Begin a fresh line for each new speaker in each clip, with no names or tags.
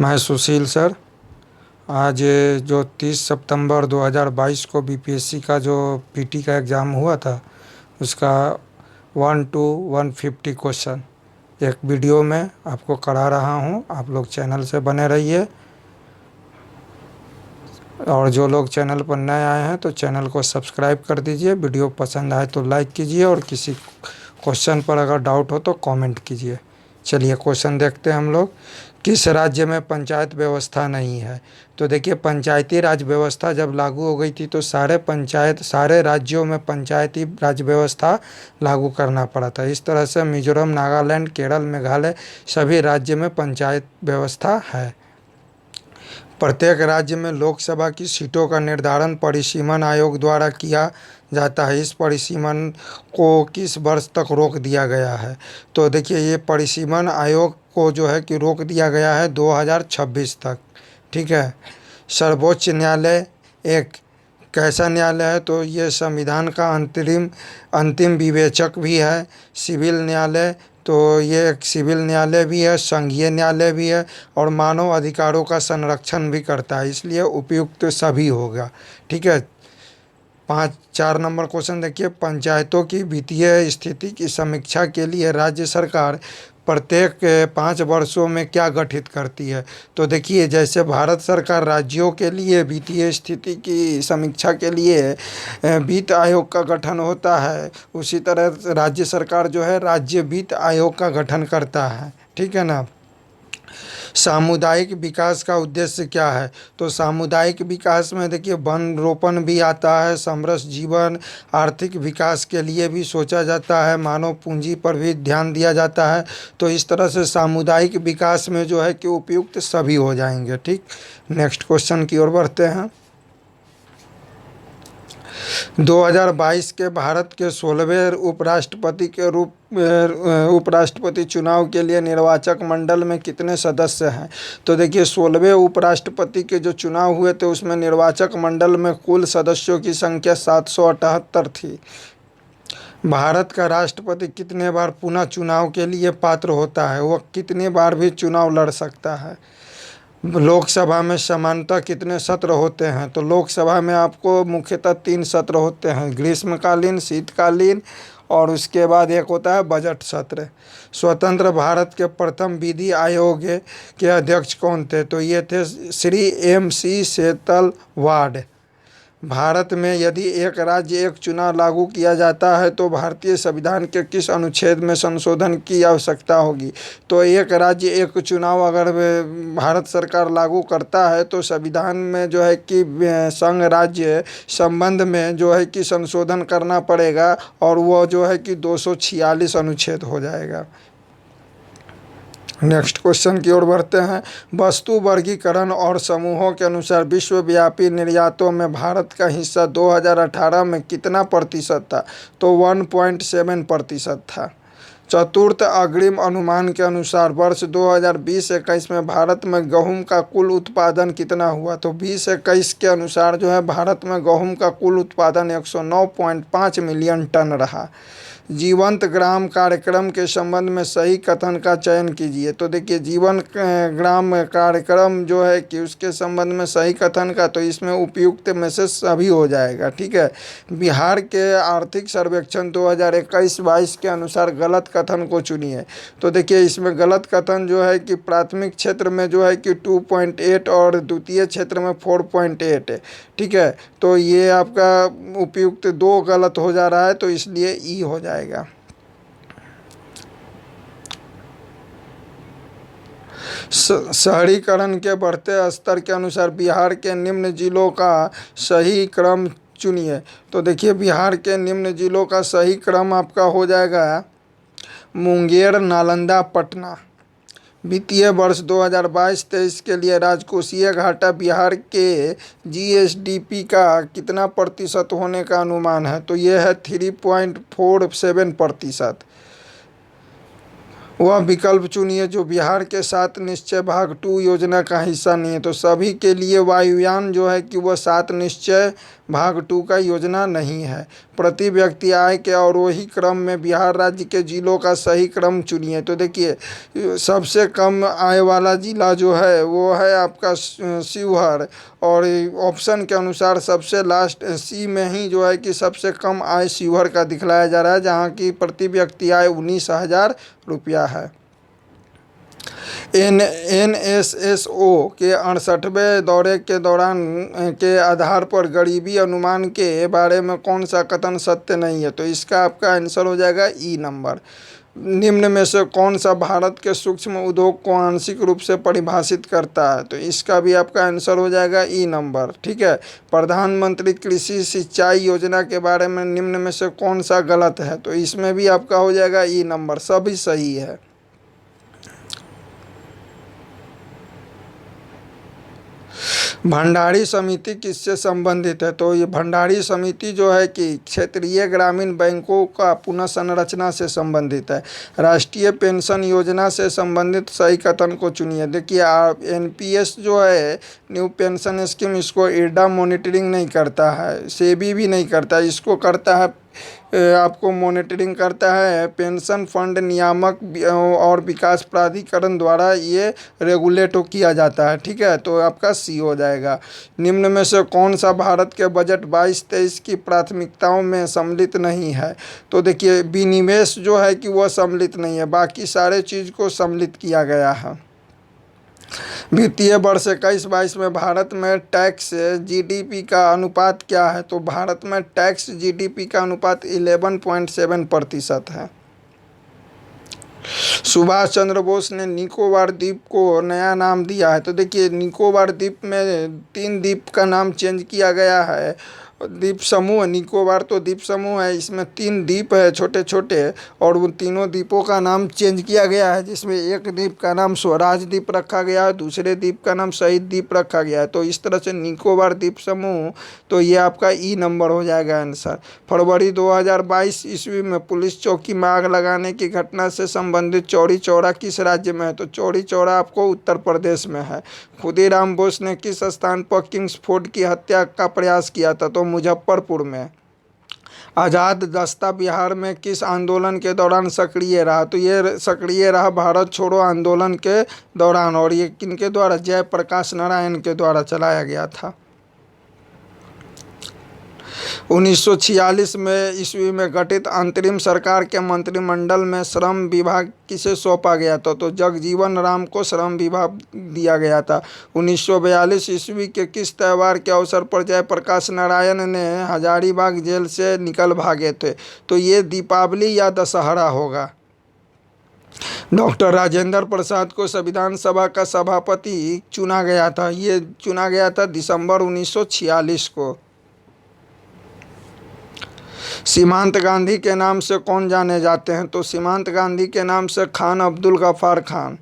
मैं सुशील सर। आज जो 30 सितंबर 2022 को बीपीएससी का जो पीटी का एग्ज़ाम हुआ था, उसका 1 to 150 क्वेश्चन एक वीडियो में आपको करा रहा हूं। आप लोग चैनल से बने रहिए, और जो लोग चैनल पर नए आए हैं तो चैनल को सब्सक्राइब कर दीजिए। वीडियो पसंद आए तो लाइक कीजिए, और किसी क्वेश्चन पर अगर डाउट हो तो कमेंट कीजिए। चलिए क्वेश्चन देखते हैं हम लोग। किस राज्य में पंचायत व्यवस्था नहीं है? तो देखिए, पंचायती राज व्यवस्था जब लागू हो गई थी तो सारे राज्यों में पंचायती राज व्यवस्था लागू करना पड़ा था। इस तरह से मिजोरम, नागालैंड, केरल, मेघालय सभी राज्य में पंचायत व्यवस्था है। प्रत्येक राज्य में लोकसभा की सीटों का निर्धारण परिसीमन आयोग द्वारा किया जाता है। इस परिसीमन को किस वर्ष तक रोक दिया गया है? तो देखिए, ये परिसीमन आयोग को जो है कि रोक दिया गया है 2026 तक। ठीक है। सर्वोच्च न्यायालय एक कैसा न्यायालय है? तो ये संविधान का अंतिम विवेचक भी है। सिविल न्यायालय, तो ये एक सिविल न्यायालय भी है, संघीय न्यायालय भी है, और मानव अधिकारों का संरक्षण भी करता है, इसलिए उपयुक्त सभी होगा। ठीक है। 4 नंबर क्वेश्चन देखिए, पंचायतों की वित्तीय स्थिति की समीक्षा के लिए राज्य सरकार प्रत्येक 5 वर्षों में क्या गठित करती है? तो देखिए, जैसे भारत सरकार राज्यों के लिए वित्तीय स्थिति की समीक्षा के लिए वित्त आयोग का गठन होता है, उसी तरह राज्य सरकार जो है राज्य वित्त आयोग का गठन करता है। ठीक है ना। सामुदायिक विकास का उद्देश्य क्या है? तो सामुदायिक विकास में देखिए, वन रोपण भी आता है, समरस जीवन, आर्थिक विकास के लिए भी सोचा जाता है, मानव पूंजी पर भी ध्यान दिया जाता है। तो इस तरह से सामुदायिक विकास में जो है कि उपयुक्त सभी हो जाएंगे। ठीक। नेक्स्ट क्वेश्चन की ओर बढ़ते हैं। 2022 के भारत के 16वें उपराष्ट्रपति चुनाव के लिए निर्वाचक मंडल में कितने सदस्य हैं? तो देखिए, 16वें उपराष्ट्रपति के जो चुनाव हुए थे उसमें निर्वाचक मंडल में कुल सदस्यों की संख्या 778 थी। भारत का राष्ट्रपति कितने बार पुनः चुनाव के लिए पात्र होता है? वह कितने बार भी चुनाव लड़ सकता है? लोकसभा में सामान्यतः कितने सत्र होते हैं? तो लोकसभा में आपको मुख्यतः 3 सत्र होते हैं, ग्रीष्मकालीन, शीतकालीन, और उसके बाद एक होता है बजट सत्र। स्वतंत्र भारत के प्रथम विधि आयोग के अध्यक्ष कौन थे? तो ये थे श्री MC सेतलवाड। भारत में यदि एक राज्य एक चुनाव लागू किया जाता है तो भारतीय संविधान के किस अनुच्छेद में संशोधन की आवश्यकता होगी? तो एक राज्य एक चुनाव अगर भारत सरकार लागू करता है तो संविधान में जो है कि संघ राज्य संबंध में जो है कि संशोधन करना पड़ेगा, और वो जो है कि 246 अनुच्छेद हो जाएगा। नेक्स्ट क्वेश्चन की ओर बढ़ते हैं। वस्तु वर्गीकरण और समूहों के अनुसार विश्वव्यापी निर्यातों में भारत का हिस्सा 2018 में कितना प्रतिशत था? तो 1.7% था। चतुर्थ अग्रिम अनुमान के अनुसार वर्ष 2020-21 में भारत में गेहूं का कुल उत्पादन कितना हुआ? तो 20-21 के अनुसार जो है भारत में गेहूं का कुल उत्पादन 109.5 मिलियन टन रहा। जीवंत ग्राम कार्यक्रम के संबंध में सही कथन का चयन कीजिए। तो देखिए, जीवन ग्राम कार्यक्रम जो है कि उसके संबंध में सही कथन का, तो इसमें उपयुक्त में से सभी हो जाएगा। ठीक है। बिहार के आर्थिक सर्वेक्षण 2021-22 के अनुसार गलत कथन को चुनिए। तो देखिए, इसमें गलत कथन जो है कि प्राथमिक क्षेत्र में जो है कि 2.8 और द्वितीय क्षेत्र में 4.8 है। ठीक है। तो ये आपका उपयुक्त 2 गलत हो जा रहा है, तो इसलिए ई हो जाएगा। शहरीकरण के बढ़ते स्तर के अनुसार बिहार के निम्न जिलों का सही क्रम चुनिए। तो देखिए, बिहार के निम्न जिलों का सही क्रम आपका हो जाएगा मुंगेर, नालंदा, पटना। वित्तीय वर्ष 2022-23 के लिए राजकोषीय घाटा बिहार के GSDP का कितना प्रतिशत होने का अनुमान है? तो यह है 3.47%। वह विकल्प चुनिए जो बिहार के 7 निश्चय भाग 2 योजना का हिस्सा नहीं है। तो सभी के लिए वायुयान जो है कि वह 7 निश्चय भाग 2 का योजना नहीं है। प्रति व्यक्ति आय के अवरोही क्रम में बिहार राज्य के जिलों का सही क्रम चुनिए। तो देखिए सबसे कम आय वाला जिला जो है वो है आपका शिवहर, और ऑप्शन के अनुसार सबसे लास्ट सी में ही जो है कि सबसे कम आय शिवहर का दिखलाया जा रहा है, जहाँ की प्रति व्यक्ति आय 19,000 रुपया है। NSSO के 68वें दौरे के दौरान के आधार पर गरीबी अनुमान के बारे में कौन सा कथन सत्य नहीं है? तो इसका आपका आंसर हो जाएगा ई नंबर। निम्न में से कौन सा भारत के सूक्ष्म उद्योग को आंशिक रूप से परिभाषित करता है? तो इसका भी आपका आंसर हो जाएगा ई नंबर। ठीक है। प्रधानमंत्री कृषि सिंचाई योजना के बारे में निम्न में से कौन सा गलत है? तो इसमें भी आपका हो जाएगा ई नंबर, सभी सही है। भंडारी समिति किससे संबंधित है? तो ये भंडारी समिति जो है कि क्षेत्रीय ग्रामीण बैंकों का पुनः संरचना से संबंधित है। राष्ट्रीय पेंशन योजना से संबंधित सही कथन को चुनिए। देखिए NPS जो है न्यू पेंशन स्कीम, इसको इरडा मॉनिटरिंग नहीं करता है, सेबी भी नहीं करता, इसको करता है आपको मॉनिटरिंग करता है पेंशन फंड नियामक और विकास प्राधिकरण द्वारा ये रेगुलेट किया जाता है। ठीक है, तो आपका सी हो जाएगा। निम्न में से कौन सा भारत के बजट 22-23 की प्राथमिकताओं में सम्मिलित नहीं है? तो देखिए विनिवेश जो है कि वह सम्मिलित नहीं है, बाकी सारे चीज़ को सम्मिलित किया गया है। वित्तीय वर्ष 21-22 में भारत में टैक्स जीडीपी का अनुपात क्या है? तो भारत में टैक्स जीडीपी का अनुपात 11.7% है। सुभाष चंद्र बोस ने निकोबार द्वीप को नया नाम दिया है। तो देखिए निकोबार द्वीप में 3 द्वीप का नाम चेंज किया गया है। द्वीप समूह निकोबार तो द्वीप समूह है, इसमें 3 द्वीप है छोटे छोटे, और उन तीनों द्वीपों का नाम चेंज किया गया है, जिसमें एक द्वीप का नाम स्वराज द्वीप रखा गया है, दूसरे द्वीप का नाम शहीद द्वीप रखा गया है। तो इस तरह से निकोबार द्वीप समूह, तो ये आपका ई नंबर हो जाएगा आंसर। फरवरी 2022 ईस्वी में पुलिस चौकी में आग लगाने की घटना से संबंधित चौरी चौरा किस राज्य में है? तो चौरी चौरा आपको उत्तर प्रदेश में है। खुदीराम बोस ने किस स्थान पर किंग्सफोर्ड की हत्या का प्रयास किया था? तो मुजफ्फरपुर में। आज़ाद दस्ता बिहार में किस आंदोलन के दौरान सक्रिय रहा? तो ये सक्रिय रहा भारत छोड़ो आंदोलन के दौरान, और ये किनके द्वारा? जयप्रकाश नारायण के द्वारा चलाया गया था। 1946 में ईस्वी में गठित अंतरिम सरकार के मंत्रिमंडल में श्रम विभाग किसे सौंपा गया था? तो जगजीवन राम को श्रम विभाग दिया गया था। 1942 ईस्वी के किस त्यौहार के अवसर पर जयप्रकाश नारायण ने हजारीबाग जेल से निकल भागे थे? तो ये दीपावली या दशहरा होगा। डॉक्टर राजेंद्र प्रसाद को संविधान सभा का सभापति चुना गया था, ये चुना गया था दिसंबर 1946 को। सीमांत गांधी के नाम से कौन जाने जाते हैं? तो सीमांत गांधी के नाम से खान अब्दुल गफ्फार खान।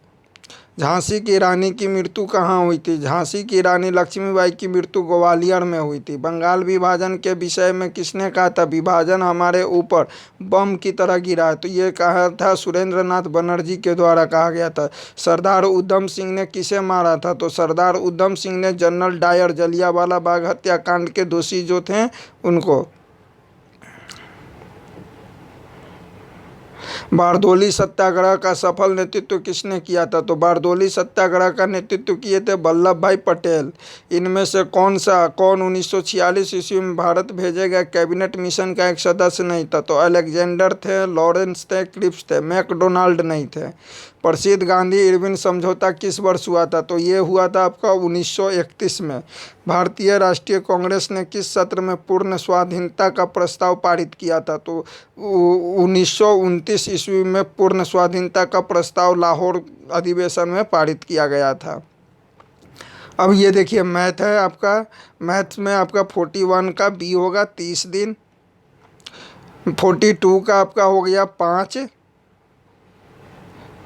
झांसी की रानी की मृत्यु कहाँ हुई थी? झांसी की रानी लक्ष्मीबाई की मृत्यु ग्वालियर में हुई थी। बंगाल विभाजन के विषय में किसने कहा था? विभाजन हमारे ऊपर बम की तरह गिरा है। तो ये कहा था सुरेंद्र नाथ बनर्जी के द्वारा कहा गया था। सरदार उधम सिंह ने किसे मारा था? तो सरदार उधम सिंह ने जनरल डायर, जलियांवाला बाग हत्याकांड के दोषी जो थे उनको। बारदोली सत्याग्रह का सफल नेतृत्व किसने किया था? तो बारदोली सत्याग्रह का नेतृत्व किए थे वल्लभ भाई पटेल। इनमें से कौन 1946 ईस्वी में भारत भेजे गए कैबिनेट मिशन का एक सदस्य नहीं था? तो अलेक्जेंडर थे, लॉरेंस थे, क्रिप्स थे, मैकडोनाल्ड नहीं थे। प्रसिद्ध गांधी इरविन समझौता किस वर्ष हुआ था? तो ये हुआ था आपका 1931 में। भारतीय राष्ट्रीय कांग्रेस ने किस सत्र में पूर्ण स्वाधीनता का प्रस्ताव पारित किया था? तो 1929 ईस्वी में पूर्ण स्वाधीनता का प्रस्ताव लाहौर अधिवेशन में पारित किया गया था। अब ये देखिए मैथ है आपका, मैथ में आपका 41 का बी होगा 30 दिन, 42 का आपका हो गया 5,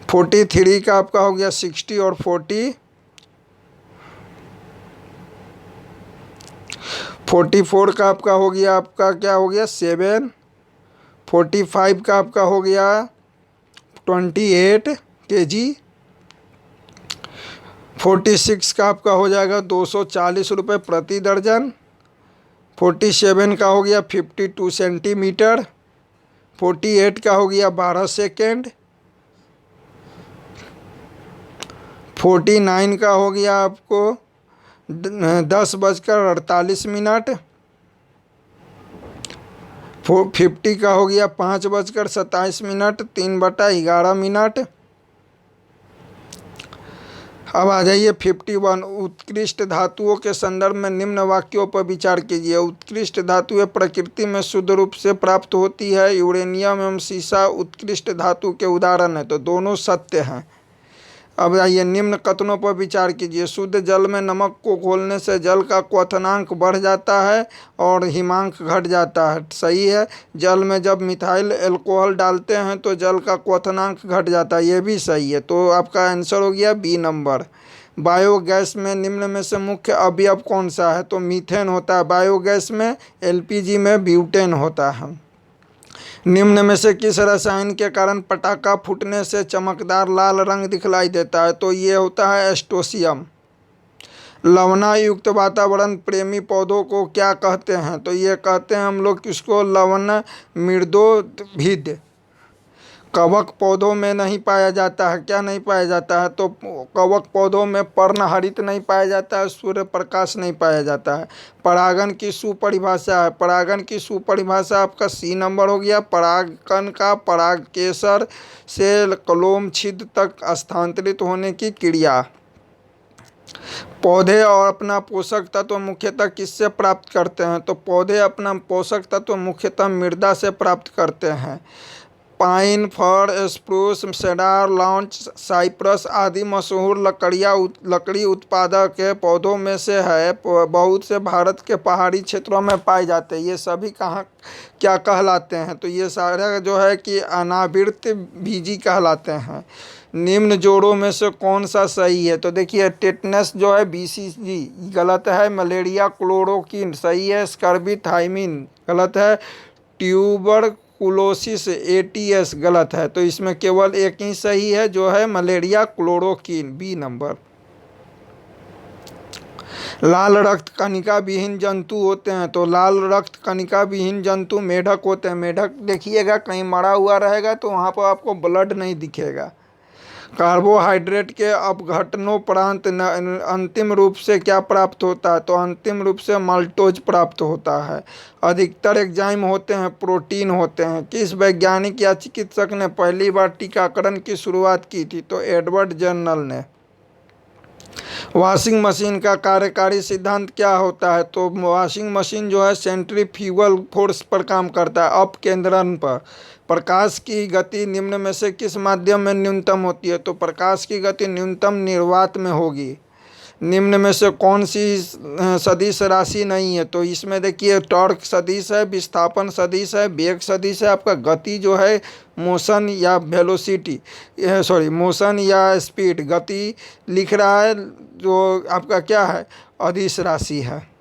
43 का आपका हो गया 60, और 44 का आपका हो गया, आपका क्या हो गया 7, 45 का आपका हो गया 28 kg, 46 का आपका हो जाएगा 240 रुपये प्रति दर्जन, 47 का हो गया 52 सेंटीमीटर। 48 का हो गया 12 सेकेंड। 49 का हो गया आपको 10:48। 50 का हो गया 5:27, 3/11। अब आ जाइए 51। उत्कृष्ट धातुओं के संदर्भ में निम्न वाक्यों पर विचार कीजिए। उत्कृष्ट धातुएं प्रकृति में शुद्ध रूप से प्राप्त होती है। यूरेनियम एवं सीसा उत्कृष्ट धातु के उदाहरण हैं, तो दोनों सत्य हैं। अब आइए निम्न कथनों पर विचार कीजिए। शुद्ध जल में नमक को घोलने से जल का क्वथनांक बढ़ जाता है और हिमांक घट जाता है, सही है। जल में जब मिथाइल अल्कोहल डालते हैं तो जल का क्वथनांक घट जाता है, ये भी सही है। तो आपका आंसर हो गया बी नंबर। बायोगैस में निम्न में से मुख्य अवयव कौन सा है? तो मीथेन होता है बायोगैस में। एलपीजी में ब्यूटेन होता है। निम्न में से किस रसायन के कारण पटाखा फूटने से चमकदार लाल रंग दिखलाई देता है? तो ये होता है एस्टोसियम। लवणयुक्त वातावरण प्रेमी पौधों को क्या कहते हैं? तो ये कहते हैं हम लोग किसको? लवण मृदोभिद। कवक पौधों में नहीं पाया जाता है। क्या नहीं पाया जाता है? तो कवक पौधों में पर्णहरित नहीं पाया जाता है, सूर्य प्रकाश नहीं पाया जाता है। परागन की सुपरिभाषा है। परागन की सुपरिभाषा आपका सी नंबर हो गया। परागकण का परागकेसर से क्लोम छिद्र तक स्थानांतरित होने की क्रिया। पौधे और अपना पोषक तत्व मुख्यतः किससे प्राप्त करते हैं? तो पौधे अपना पोषक तत्व मुख्यतः मृदा से प्राप्त करते हैं। पाइन, फर, स्प्रूस, सेडार, लॉन्च, साइप्रस आदि मशहूर लकड़ी उत्पादक के पौधों में से है। बहुत से भारत के पहाड़ी क्षेत्रों में पाए जाते हैं। ये सभी कहाँ क्या कहलाते हैं? तो ये सारे जो है कि अनावृत बीजी कहलाते हैं। निम्न जोड़ों में से कौन सा सही है? तो देखिए टेटनस जो है बीसीजी गलत है। मलेरिया क्लोरोकिन सही है। स्कर्बी थाइमिन गलत है। ट्यूबरकुलोसिस एटीएस गलत है। तो इसमें केवल एक ही सही है जो है मलेरिया क्लोरोकिन, बी नंबर। लाल रक्त कणिका विहीन जंतु होते हैं। तो लाल रक्त कणिका विहीन जंतु मेढक होते हैं। मेढक देखिएगा कहीं मरा हुआ रहेगा तो वहाँ पर आपको ब्लड नहीं दिखेगा। कार्बोहाइड्रेट के अपघटनोपरांत अंतिम रूप से क्या प्राप्त होता है? तो अंतिम रूप से माल्टोज प्राप्त होता है। अधिकतर एंजाइम होते हैं प्रोटीन होते हैं। किस वैज्ञानिक या चिकित्सक ने पहली बार टीकाकरण की शुरुआत की थी? तो एडवर्ड जर्नल ने। वॉशिंग मशीन का कार्यकारी सिद्धांत क्या होता है? तो वॉशिंग मशीन जो है सेंट्रीफ्यूगल फोर्स पर काम करता है, अपकेंद्रण पर। प्रकाश की गति निम्न में से किस माध्यम में न्यूनतम होती है? तो प्रकाश की गति न्यूनतम निर्वात में होगी। निम्न में से कौन सी सदिश राशि नहीं है? तो इसमें देखिए टॉर्क सदिश है, विस्थापन सदिश है, वेग सदिश है। आपका गति जो है मोशन या वेलोसिटी, मोशन या स्पीड, गति लिख रहा है जो आपका क्या है? अदिश राशि है।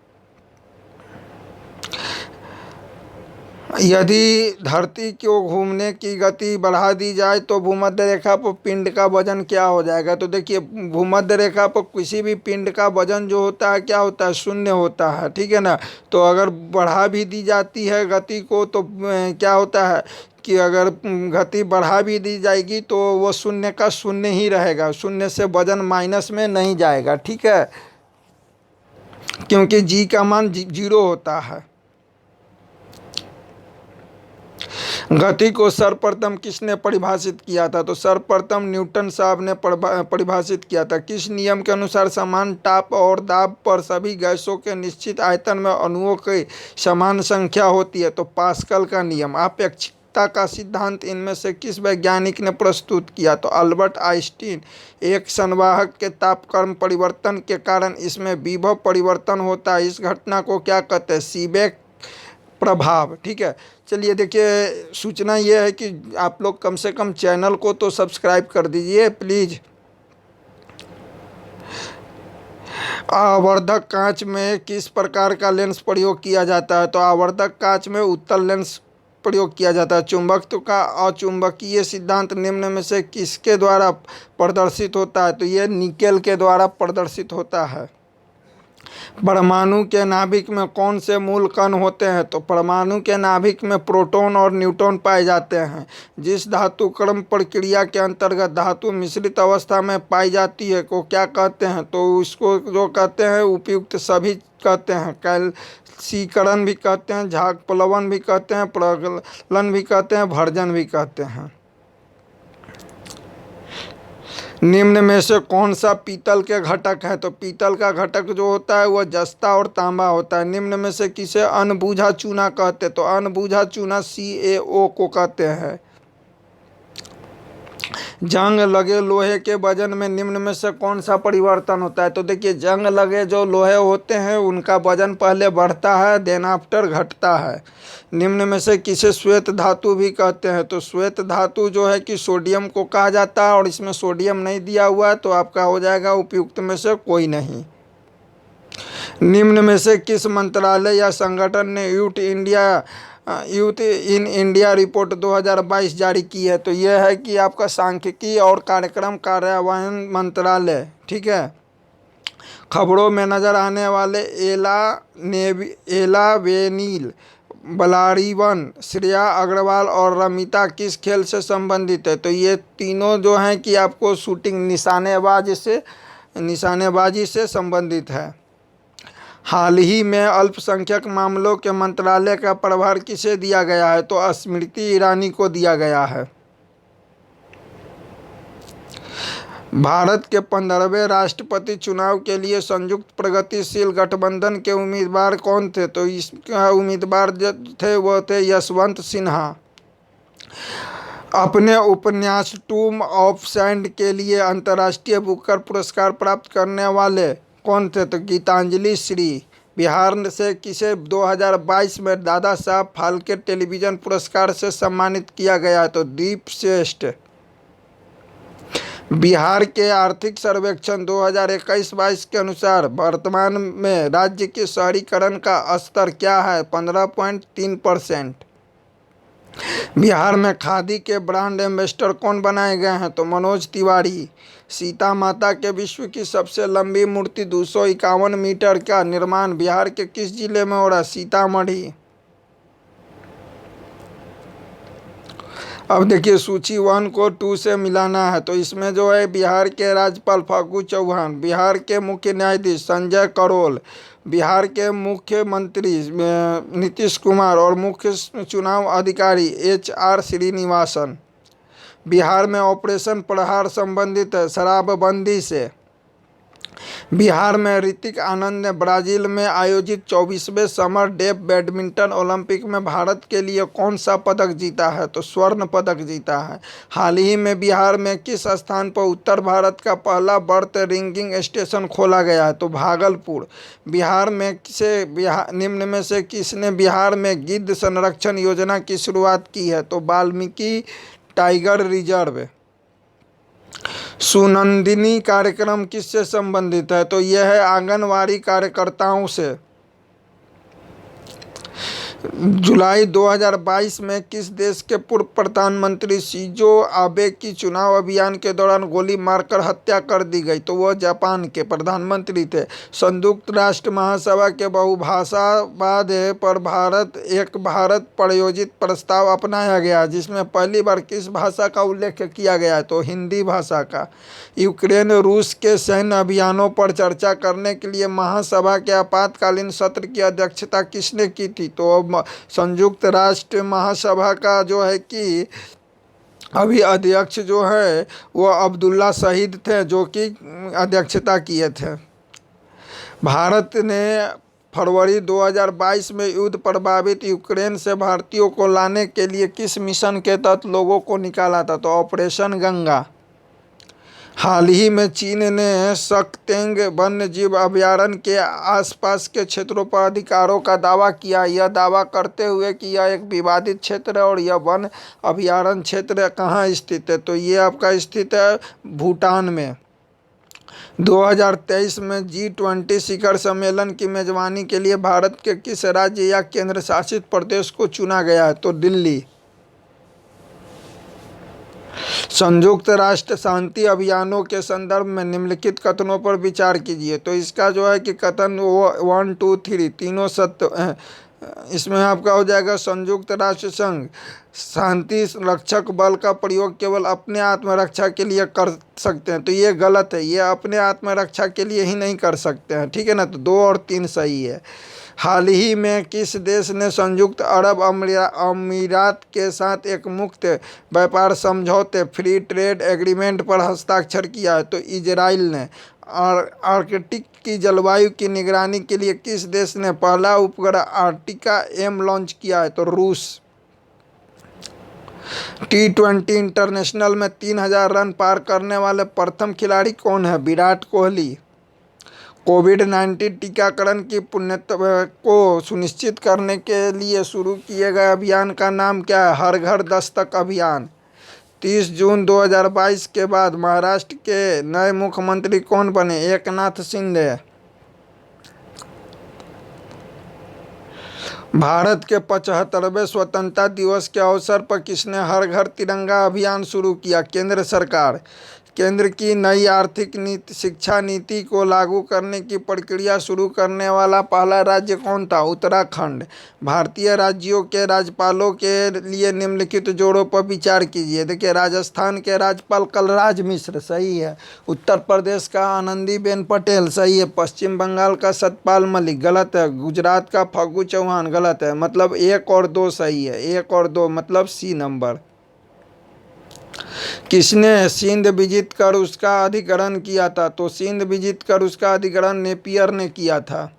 यदि धरती को घूमने की गति बढ़ा दी जाए तो भूमध्य रेखा पर पिंड का वजन क्या हो जाएगा? तो देखिए भूमध्य रेखा पर किसी भी पिंड का वजन जो होता है क्या होता है? शून्य होता है, ठीक है ना। तो अगर बढ़ा भी दी जाती है गति को तो क्या होता है कि अगर गति बढ़ा भी दी जाएगी तो वो शून्य का शून्य ही रहेगा। शून्य से वजन माइनस में नहीं जाएगा, ठीक है, क्योंकि जी का मान 0 होता है। गति को सर्वप्रथम किसने परिभाषित किया था? तो सर्वप्रथम न्यूटन साहब ने परिभाषित किया था। किस नियम के अनुसार समान ताप और दाब पर सभी गैसों के निश्चित आयतन में अणुओं की समान संख्या होती है? तो पास्कल का नियम। आपेक्षिकता का सिद्धांत इनमें से किस वैज्ञानिक ने प्रस्तुत किया? तो अल्बर्ट आइंस्टीन। एक संवाहक के तापक्रम परिवर्तन के कारण इसमें विभव परिवर्तन होता है। इस घटना को क्या कहते हैं? सीबेक प्रभाव, ठीक है। चलिए देखिए सूचना ये है कि आप लोग कम से कम चैनल को तो सब्सक्राइब कर दीजिए प्लीज। आवर्धक कांच में किस प्रकार का लेंस प्रयोग किया जाता है? तो आवर्धक कांच में उत्तल लेंस प्रयोग किया जाता है। चुंबकत्व का अचुंबकीय सिद्धांत निम्न में से किसके द्वारा प्रदर्शित होता है? तो यह निकेल के द्वारा प्रदर्शित होता है। परमाणु के नाभिक में कौन से मूल कण होते हैं? तो परमाणु के नाभिक में प्रोटॉन और न्यूट्रॉन पाए जाते हैं। जिस धातु क्रम प्रक्रिया के अंतर्गत धातु मिश्रित अवस्था में पाई जाती है को क्या कहते हैं? तो इसको जो कहते हैं उपयुक्त सभी कहते हैं। कैल्सीकरण भी कहते हैं, झाग प्लवन भी कहते हैं, प्रगलन भी कहते हैं, भर्जन भी कहते हैं। निम्न में से कौन सा पीतल के घटक है? तो पीतल का घटक जो होता है वह जस्ता और तांबा होता है। निम्न में से किसे अनबूझा चूना कहते हैं? तो अनबूझा चूना CaO को कहते हैं। जंग लगे लोहे के वजन में निम्न में से कौन सा परिवर्तन होता है? तो देखिए, जंग लगे जो लोहे होते हैं उनका वजन पहले बढ़ता है, देन आफ्टर घटता है। निम्न में से किसे श्वेत धातु भी कहते हैं? तो श्वेत धातु जो है कि सोडियम को कहा जाता है, और इसमें सोडियम नहीं दिया हुआ है तो आपका हो जाएगा उपयुक्त में से कोई नहीं। निम्न में से किस मंत्रालय या संगठन ने यूथ इन इंडिया रिपोर्ट 2022 जारी की है? तो यह है कि आपका सांख्यिकी और कार्यक्रम कार्यान्वयन मंत्रालय। ठीक है। खबरों में नजर आने वाले एला वेनिल, बलारीवन, श्रेया अग्रवाल और रमिता किस खेल से संबंधित है? तो ये तीनों जो हैं कि आपको शूटिंग निशानेबाजी से संबंधित है। हाल ही में अल्पसंख्यक मामलों के मंत्रालय का प्रभार किसे दिया गया है? तो स्मृति ईरानी को दिया गया है। भारत के 15वें राष्ट्रपति चुनाव के लिए संयुक्त प्रगतिशील गठबंधन के उम्मीदवार कौन थे? तो इसका उम्मीदवार जो थे वह थे यशवंत सिन्हा। अपने उपन्यास टूम ऑफ सैंड के लिए अंतर्राष्ट्रीय बुकर पुरस्कार प्राप्त करने वाले कौन थे? तो गीतांजलि श्री। बिहार से किसे 2022 में दादा साहब फाल्के टेलीविजन पुरस्कार से सम्मानित किया गया? तो दीप श्रेष्ठ। बिहार के आर्थिक सर्वेक्षण 2021-22 के अनुसार वर्तमान में राज्य के शहरीकरण का स्तर क्या है? 15.3%। बिहार में खादी के ब्रांड एम्बेसडर कौन बनाए गए हैं? तो मनोज तिवारी। सीता माता के विश्व की सबसे लंबी मूर्ति 251 मीटर का निर्माण बिहार के किस जिले में हो रहा है? सीतामढ़ी। अब देखिए, सूची 1 को 2 से मिलाना है। तो इसमें जो है बिहार के राज्यपाल फागू चौहान, बिहार के मुख्य न्यायाधीश संजय करोल, बिहार के मुख्यमंत्री नीतीश कुमार और मुख्य चुनाव अधिकारी HR श्रीनिवासन। बिहार में ऑपरेशन प्रहार संबंधित है शराबबंदी से। बिहार में ऋतिक आनंद ने ब्राजील में आयोजित 24वें समर डेफ बैडमिंटन ओलंपिक में भारत के लिए कौन सा पदक जीता है? तो स्वर्ण पदक जीता है। हाल ही में बिहार में किस स्थान पर उत्तर भारत का पहला बर्थ रिंगिंग स्टेशन खोला गया है? तो भागलपुर। बिहार में निम्न में से किसने बिहार में गिद्ध संरक्षण योजना की शुरुआत की है? तो वाल्मीकि टाइगर रिजर्व। सुनंदिनी कार्यक्रम किससे संबंधित है? तो यह है आंगनवाड़ी कार्यकर्ताओं से। जुलाई 2022 में किस देश के पूर्व प्रधानमंत्री शिंजो आबे की चुनाव अभियान के दौरान गोली मारकर हत्या कर दी गई? तो वह जापान के प्रधानमंत्री थे। संयुक्त राष्ट्र महासभा के बहुभाषावाद पर एक भारत प्रायोजित प्रस्ताव अपनाया गया, जिसमें पहली बार किस भाषा का उल्लेख किया गया है? तो हिंदी भाषा का। यूक्रेन रूस के सैन्य अभियानों पर चर्चा करने के लिए महासभा के आपातकालीन सत्र की अध्यक्षता किसने की थी? तो संयुक्त राष्ट्र महासभा का जो है कि अभी अध्यक्ष जो है वो अब्दुल्ला शहीद थे, जो कि अध्यक्षता किए थे। भारत ने फरवरी 2022 में युद्ध प्रभावित यूक्रेन से भारतीयों को लाने के लिए किस मिशन के तहत लोगों को निकाला था? तो ऑपरेशन गंगा। हाल ही में चीन ने सकतेंग वन्य जीव अभयारण्य के आसपास के क्षेत्रों पर अधिकारों का दावा किया, यह दावा करते हुए कि यह एक विवादित क्षेत्र है। और यह वन अभयारण्य क्षेत्र कहाँ स्थित है? तो ये आपका स्थित है भूटान में। 2023 में G20 शिखर सम्मेलन की मेजबानी के लिए भारत के किस राज्य या केंद्र शासित प्रदेश को चुना गया है? तो दिल्ली। संयुक्त राष्ट्र शांति अभियानों के संदर्भ में निम्नलिखित कथनों पर विचार कीजिए। तो इसका जो है कि कथन 1, 2, 3 तीनों सत्य हैं। इसमें आपका हो जाएगा संयुक्त राष्ट्र संघ शांति रक्षक बल का प्रयोग केवल अपने आत्मरक्षा के लिए कर सकते हैं, तो ये गलत है। ये अपने आत्मरक्षा के लिए ही नहीं कर सकते हैं, ठीक है ना। तो 2 और 3 सही है। हाल ही में किस देश ने संयुक्त अरब अमीरात के साथ एक मुक्त व्यापार समझौते फ्री ट्रेड एग्रीमेंट पर हस्ताक्षर किया है? तो इजराइल ने। और आर्कटिक की जलवायु की निगरानी के लिए किस देश ने पहला उपग्रह आर्टिका M लॉन्च किया है? तो रूस। T20 इंटरनेशनल में 3000 रन पार करने वाले प्रथम खिलाड़ी कौन है? विराट कोहली। कोविड-19 टीकाकरण की पूर्णता को सुनिश्चित करने के लिए शुरू किए गए अभियान का नाम क्या है? हर घर दस्तक अभियान। 30 जून 2022 के बाद महाराष्ट्र के नए मुख्यमंत्री कौन बने? एकनाथ शिंदे। भारत के 75वें स्वतंत्रता दिवस के अवसर पर किसने हर घर तिरंगा अभियान शुरू किया? केंद्र सरकार। केंद्र की नई आर्थिक नीति शिक्षा नीति को लागू करने की प्रक्रिया शुरू करने वाला पहला राज्य कौन था? उत्तराखंड। भारतीय राज्यों के राज्यपालों के लिए निम्नलिखित जोड़ों पर विचार कीजिए। देखिए, राजस्थान के राज्यपाल कलराज मिश्र, सही है। उत्तर प्रदेश का आनंदीबेन पटेल, सही है। पश्चिम बंगाल का सतपाल मलिक, गलत है। गुजरात का फग्गू चौहान, गलत है। मतलब 1 और 2 सही है। 1 और 2 मतलब सी नंबर। किसने सिंध विजित कर उसका अधिग्रहण किया था? तो सिंध विजित कर उसका अधिग्रहण नेपियर ने किया था।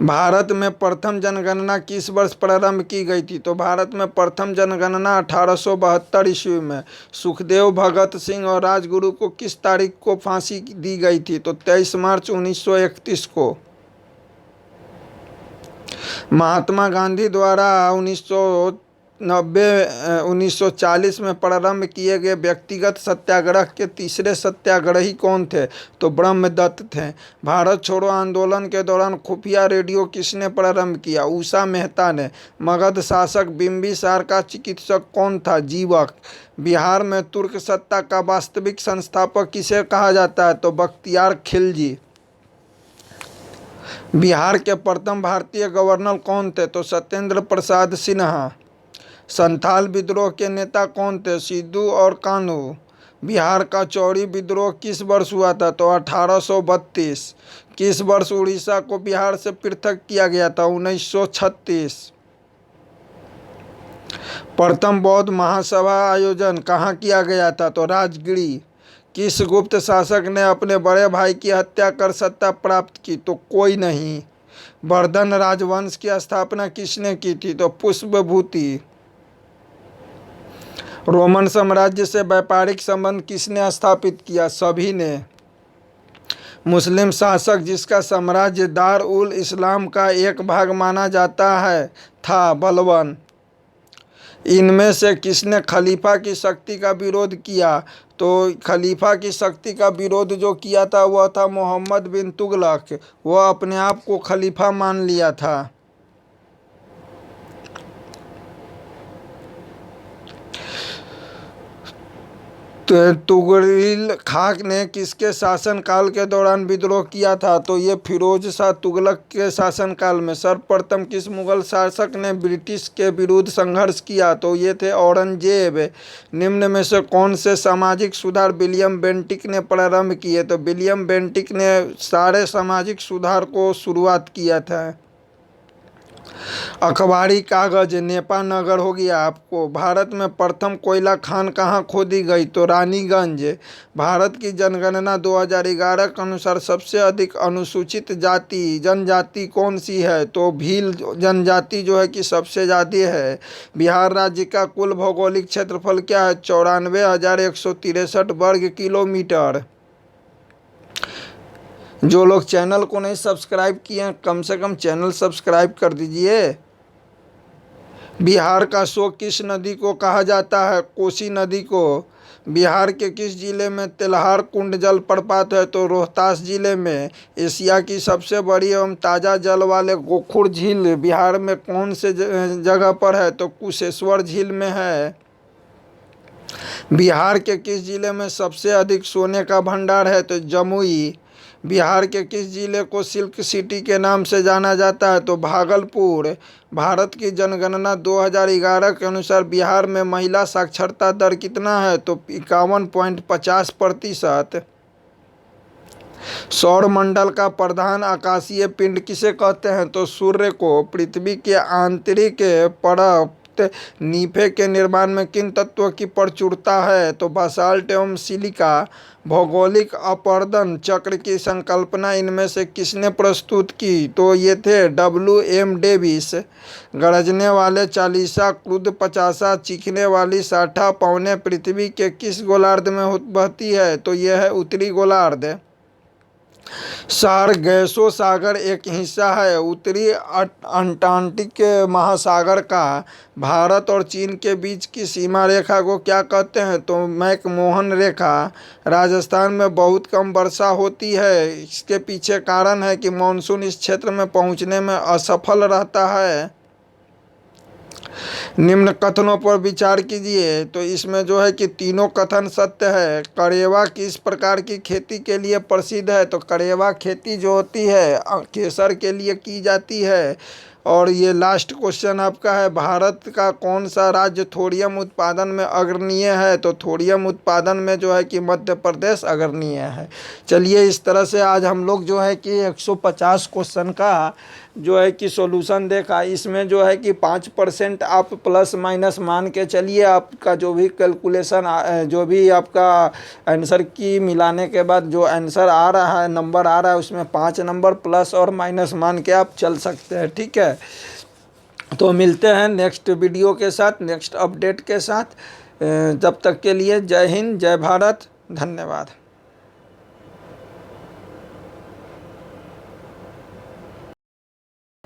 भारत में प्रथम जनगणना किस वर्ष प्रारंभ की गई थी? तो भारत में प्रथम जनगणना 1872 ईस्वी में। सुखदेव, भगत सिंह और राजगुरु को किस तारीख को फांसी दी गई थी? तो 23 मार्च 1931 को। महात्मा गांधी द्वारा 1940 में प्रारंभ किए गए व्यक्तिगत सत्याग्रह के तीसरे सत्याग्रही कौन थे? तो ब्रह्मदत्त थे। भारत छोड़ो आंदोलन के दौरान खुफिया रेडियो किसने प्रारंभ किया? उषा मेहता ने। मगध शासक बिंबिसार का चिकित्सक कौन था? जीवक। बिहार में तुर्क सत्ता का वास्तविक संस्थापक किसे कहा जाता है? तो बख्तियार खिलजी। बिहार के प्रथम भारतीय गवर्नर कौन थे? तो सत्येंद्र प्रसाद सिन्हा। संथाल विद्रोह के नेता कौन थे? सिद्धू और कान्हू। बिहार का चौरी विद्रोह किस वर्ष हुआ था? तो 1832। किस वर्ष उड़ीसा को बिहार से पृथक किया गया था? 1936। प्रथम बौद्ध महासभा आयोजन कहाँ किया गया था? तो राजगीर। किस गुप्त शासक ने अपने बड़े भाई की हत्या कर सत्ता प्राप्त की? तो कोई नहीं। वर्धन राजवंश की स्थापना किसने की थी? तो पुष्पभूति। रोमन साम्राज्य से व्यापारिक संबंध किसने स्थापित किया? सभी ने। मुस्लिम शासक जिसका साम्राज्य दार उल इस्लाम का एक भाग माना जाता है था? बलबन। इनमें से किसने खलीफा की शक्ति का विरोध किया? तो खलीफा की शक्ति का विरोध जो किया था वह था मोहम्मद बिन तुगलक। वह अपने आप को खलीफा मान लिया था। तुगरिल खाक ने किसके शासनकाल के दौरान विद्रोह किया था? तो ये फिरोज शाह तुगलक के शासनकाल में। सर्वप्रथम किस मुगल शासक ने ब्रिटिश के विरुद्ध संघर्ष किया? तो ये थे औरंगजेब। निम्न में से कौन से सामाजिक सुधार विलियम बेंटिक ने प्रारंभ किए? तो विलियम बेंटिक ने सारे सामाजिक सुधार को शुरुआत किया था। अखबारी कागज नेपा नगर हो गया आपको। भारत में प्रथम कोयला खान कहाँ खोदी गई? तो रानीगंज। भारत की जनगणना 2011 के अनुसार सबसे अधिक अनुसूचित जनजाति कौन सी है? तो भील जनजाति जो है कि सबसे ज़्यादा है। बिहार राज्य का कुल भौगोलिक क्षेत्रफल क्या है? 94,163 वर्ग किलोमीटर। जो लोग चैनल को नहीं सब्सक्राइब किए हैं कम से कम चैनल सब्सक्राइब कर दीजिए। बिहार का शोक किस नदी को कहा जाता है? कोसी नदी को। बिहार के किस जिले में तेल्हार कुंड जलप्रपात है? तो रोहतास जिले में। एशिया की सबसे बड़ी एवं ताज़ा जल वाले गोखुर झील बिहार में कौन से जगह पर है? तो कुशेश्वर झील में है। बिहार के किस जिले में सबसे अधिक सोने का भंडार है? तो जमुई। बिहार के किस जिले को सिल्क सिटी के नाम से जाना जाता है? तो भागलपुर। भारत की जनगणना 2011 के अनुसार बिहार में महिला साक्षरता दर कितना है? तो 51.50%। सौर मंडल का प्रधान आकाशीय पिंड किसे कहते हैं? तो सूर्य को। पृथ्वी के आंतरिक परत नीफे के निर्माण में किन तत्वों की प्रचुरता है? तो बासाल्ट एवं सिलिका। भौगोलिक अपवर्तन चक्र की संकल्पना इनमें से किसने प्रस्तुत की? तो ये थे W.M. डेविस। गरजने वाले चालीसा, क्रुद्ध पचासा, चीखने वाली साठा पौने पृथ्वी के किस गोलार्ध में बहती है? तो यह है उत्तरी गोलार्ध। सारगैसो सागर एक हिस्सा है उत्तरी अंटार्कटिक महासागर का। भारत और चीन के बीच की सीमा रेखा को क्या कहते हैं? तो मैकमोहन रेखा। राजस्थान में बहुत कम वर्षा होती है, इसके पीछे कारण है कि मानसून इस क्षेत्र में पहुंचने में असफल रहता है। निम्न कथनों पर विचार कीजिए। तो इसमें जो है कि तीनों कथन सत्य है। करेवा किस प्रकार की खेती के लिए प्रसिद्ध है? तो करेवा खेती जो होती है केसर के लिए की जाती है। और ये लास्ट क्वेश्चन आपका है, भारत का कौन सा राज्य थोरियम उत्पादन में अग्रणीय है? तो थोरियम उत्पादन में जो है कि मध्य प्रदेश अग्रणीय है। चलिए, इस तरह से आज हम लोग जो है कि 150 क्वेश्चन का जो है कि सॉल्यूशन देखा। इसमें जो है कि 5% आप प्लस माइनस मान के चलिए, आपका जो भी कैलकुलेशन जो भी आपका आंसर की मिलाने के बाद जो आंसर आ रहा है, नंबर आ रहा है, उसमें 5 नंबर प्लस और माइनस मान के आप चल सकते हैं। ठीक है, तो मिलते हैं नेक्स्ट वीडियो के साथ, नेक्स्ट अपडेट के साथ। जब तक के लिए जय हिंद, जय भारत, धन्यवाद।